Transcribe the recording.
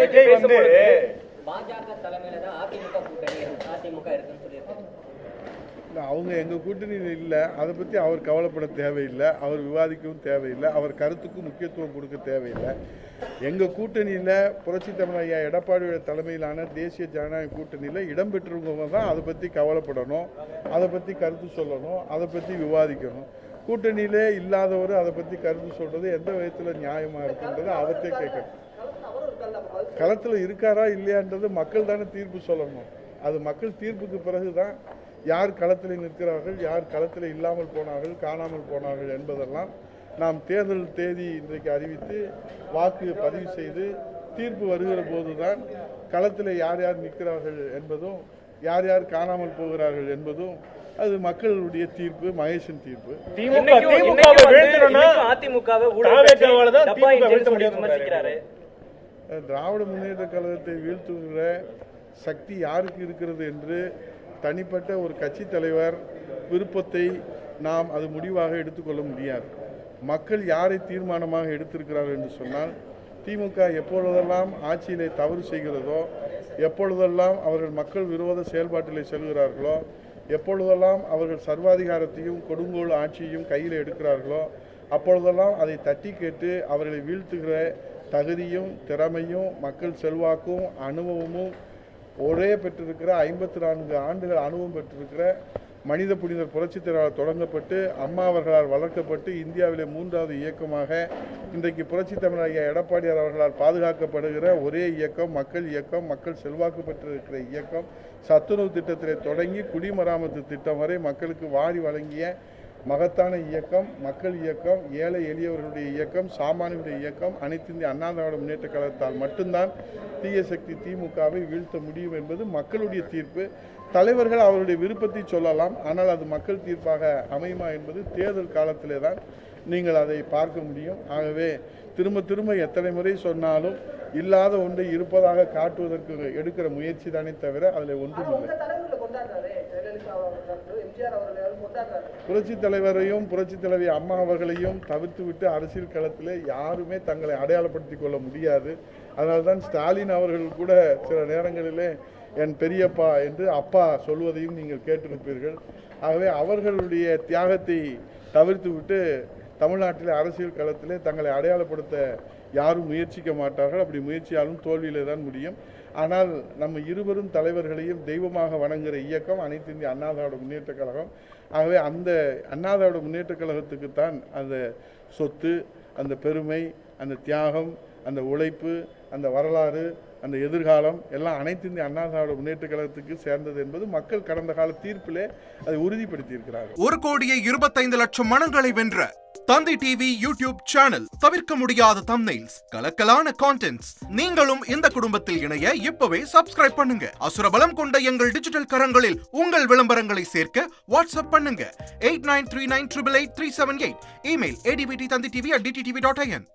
விஜய் வந்து பாஜக தலைமையில தான் அதிமுக கூட்டணி அதிமுக இருக்குன்னு சொல்லியிருக்காங்க. அவங்க எங்கள் கூட்டணியில் இல்லை, அதை பற்றி அவர் கவலைப்பட தேவையில்லை, அவர் விவாதிக்கவும் தேவையில்லை, அவர் கருத்துக்கும் முக்கியத்துவம் கொடுக்க தேவையில்லை. எங்கள் கூட்டணியில் புரட்சி தமிழ் ஐயா எடப்பாடியோட தலைமையிலான தேசிய ஜனநாயக கூட்டணியில் இடம்பெற்றவங்க தான் அதை பற்றி கவலைப்படணும், அதை பற்றி கருத்து சொல்லணும், அதை பற்றி விவாதிக்கணும். கூட்டணியிலே இல்லாதவர் அதை பற்றி கருத்து சொல்கிறது எந்த விதத்தில் நியாயமாக இருக்குன்றது அவர்கிட்டே கேட்கணும். களத்தில் இருக்காரா இல்லையான்றது மக்கள் தானே தீர்ப்பு சொல்லணும். அது மக்கள் தீர்ப்புக்கு பிறகு தான் யார் களத்தில் நிற்கிறார்கள், யார் களத்தில் இல்லாமல் போனார்கள், காணாமல் போனார்கள் என்பதெல்லாம் நாம் தேர்தல் தேதி இன்றைக்கு அறிவித்து வாக்கு பதிவு செய்து தீர்ப்பு வருகிற போது தான் களத்தில் யார் யார் நிற்கிறார்கள் என்பதும் யார் யார் காணாமல் போகிறார்கள் என்பதும் அது மக்களுடைய தீர்ப்பு, மகேஷன் தீர்ப்பு. திராவிட முன்னேற்ற கழகத்தை வீழ்த்துகிற சக்தி யாருக்கு இருக்கிறது என்று தனிப்பட்ட ஒரு கட்சி தலைவர் விருப்பத்தை நாம் அது முடிவாக எடுத்துக்கொள்ள முடியாது. மக்கள் யாரை தீர்மானமாக எடுத்திருக்கிறார்கள் என்று சொன்னால், திமுக எப்பொழுதெல்லாம் ஆட்சியிலே தவறு செய்கிறதோ, எப்பொழுதெல்லாம் அவர்கள் மக்கள் விரோத செயல்பாட்டிலே செல்கிறார்களோ, எப்பொழுதெல்லாம் அவர்கள் சர்வாதிகாரத்தையும் கொடுங்கோல் ஆட்சியையும் கையில் எடுக்கிறார்களோ, அப்பொழுதெல்லாம் அதை தட்டி கேட்டு அவர்களை வீழ்த்துகிற தகுதியும் திறமையும் மக்கள் செல்வாக்கும் அனுபவமும் ஒரே பெற்றிருக்கிற 54 ஆண்டுகள் அனுபவம் பெற்றிருக்கிற மனித புனிதர் புரட்சித் தலைவரால் தொடங்கப்பட்டு அம்மா அவர்களால் வளர்க்கப்பட்டு இந்தியாவிலே 3வது இயக்கமாக இன்றைக்கு புரட்சித் தமிழர் ஐயா எடப்பாடியார் அவர்களால் பாதுகாக்கப்படுகிற ஒரே இயக்கம் மக்கள் இயக்கம், மக்கள் செல்வாக்கு பெற்றிருக்கிற இயக்கம். சத்துணவு திட்டத்திலே தொடங்கி குடிமராமத்து திட்டம் வரை மக்களுக்கு வாரி வழங்கிய மகத்தான இயக்கம் மக்கள் இயக்கம், ஏழை எளியவர்களுடைய இயக்கம், சாமானியுடைய இயக்கம். அனைத்து இந்திய அண்ணா திராவிட முன்னேற்ற கழகத்தால் மட்டும்தான் தீய சக்தி திமுகவை வீழ்த்த முடியும் என்பது மக்களுடைய தீர்ப்பு. தலைவர்கள் அவருடைய விருப்பத்தை சொல்லலாம், ஆனால் அது மக்கள் தீர்ப்பாக அமையுமா என்பது தேர்தல் காலத்திலே தான் நீங்கள் அதை பார்க்க முடியும். ஆகவே திரும்ப திரும்ப எத்தனை முறை சொன்னாலும் இல்லாத ஒன்றை இருப்பதாக காட்டுவதற்கு எடுக்கிற முயற்சி தானே தவிர அதில் ஒன்றும் இல்லை. புரட்சி தலைவரையும் புரட்சி தலைவி அம்மா அவர்களையும் தவிர்த்து விட்டு அரசியல் களத்தில் யாருமே தங்களை அடையாளப்படுத்திக் கொள்ள முடியாது. அதனால்தான் ஸ்டாலின் அவர்கள் கூட சில நேரங்களிலே என் பெரியப்பா என்று அப்பா சொல்வதையும் நீங்கள் கேட்டிருப்பீர்கள். ஆகவே அவர்களுடைய தியாகத்தை தவிர்த்து விட்டு தமிழ்நாட்டில் அரசியல் களத்திலே தங்களை அடையாளப்படுத்த யாரும் முயற்சிக்க மாட்டார்கள். அப்படி முயற்சியாலும் தோல்வியிலே தான் முடியும். ஆனால் நம்ம இருவரும் தலைவர்களையும் தெய்வமாக வணங்குகிற இயக்கம் அனைத்து இந்திய அண்ணா திராவிட முன்னேற்ற கழகம். ஆகவே அந்த அண்ணா திராவிட முன்னேற்ற கழகத்துக்குத்தான் அந்த சொத்து, அந்த பெருமை, அந்த தியாகம், அந்த உழைப்பு, அந்த வரலாறு, அந்த எதிர்காலம் எல்லாம் அனைத்து இந்திய அண்ணா திராவிட முன்னேற்ற கழகத்துக்கு சேர்ந்தது என்பது மக்கள் கடந்த கால தீர்ப்பிலே அதை உறுதிப்படுத்தி இருக்கிறார்கள். 1,25,00,000 மனங்களை வென்ற தந்தி டிவி யூடியூப் சேனல். தவிர்க்க முடியாத தம்ப்நெயில்ஸ், கலக்கலான கான்டென்ட்ஸ். நீங்களும் இந்த குடும்பத்தில் இணைய இப்பவே சப்ஸ்கிரைப் பண்ணுங்க. அசுரபலம் கொண்ட எங்கள் டிஜிட்டல் கரங்களில் உங்கள் விளம்பரங்களை சேர்க்க வாட்ஸ்அப் பண்ணுங்க 8939888378. Email advttanditv@dttv.in.